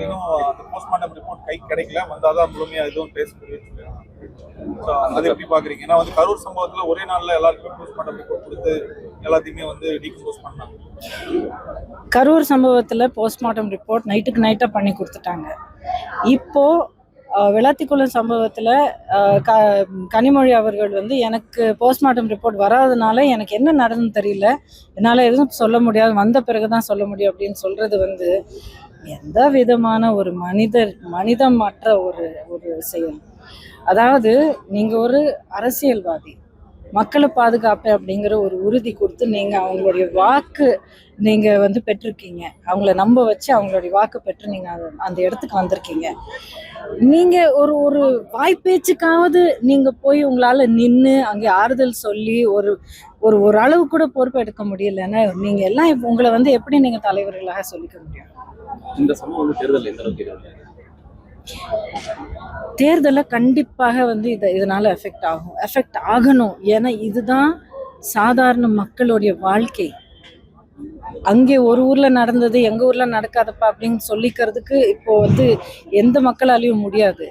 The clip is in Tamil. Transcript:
இன்னும் அந்த போஸ்ட்மார்ட்டம் ரிப்போர்ட் கை கிடைக்கல, வந்தாதான் முழுமையா எதுவும் பேச முடியும். அதை எப்படி பாக்குறீங்க? ஏன்னா வந்து கரூர் சம்பவத்துல ஒரே நாள்ல எல்லாருக்குமே போஸ்ட்மார்ட்டம் ரிப்போர்ட் கொடுத்து எல்லாத்தையுமே வந்து டீகம்போஸ் பண்ணாங்க. கரூர் சம்பவத்துல போஸ்ட்மார்ட்டம் ரிப்போர்ட் நைட்டுக்கு நைட்டா பண்ணி கொடுத்துட்டாங்க. இப்போ விளாத்திக்குளம் சம்பவத்தில் கனிமொழி அவர்கள் வந்து எனக்கு போஸ்ட்மார்ட்டம் ரிப்போர்ட் வராதனால எனக்கு என்ன நடந்துன்னு தெரியல, என்னால் எதுவும் சொல்ல முடியாது, வந்த பிறகு தான் சொல்ல முடியும் அப்படின்னு சொல்கிறது வந்து எந்த விதமான ஒரு மனிதமற்ற ஒரு ஒரு செயல். அதாவது நீங்கள் ஒரு அரசியல்வாதி, மக்களை பாதுகாப்பேன் அப்படிங்கிற ஒரு உறுதி கொடுத்து நீங்கள் அவங்களுடைய வாக்கு நீங்கள் வந்து பெற்றிருக்கீங்க, அவங்கள நம்ப வச்சு அவங்களுடைய வாக்கு பெற்று நீங்கள் அந்த இடத்துக்கு வந்திருக்கீங்க. நீங்கள் ஒரு ஒரு வாய்ப்பேச்சுக்காவது நீங்கள் போய் உங்களால் நின்று அங்கே ஆறுதல் சொல்லி ஒரு ஒரு ஒரு அளவு கூட பொறுப்பு எடுக்க முடியலன்னா நீங்கள் எல்லாம் உங்களை வந்து எப்படி நீங்கள் தலைவர்களாக சொல்லிக்க முடியும்? இந்த சம்பவம் வந்து தேர்தல் எந்த அளவுக்கு தேர்தலை கண்டிப்பாக வந்து இதனால எஃபெக்ட் ஆகணும். ஏன்னா இதுதான் சாதாரண மக்களுடைய வாழ்க்கை. அங்கே ஒரு ஊர்ல நடந்தது எங்க ஊர்ல நடக்காதப்பா அப்படின்னு சொல்லிக்கிறதுக்கு இப்போ வந்து எந்த மக்களாலையும் முடியாது.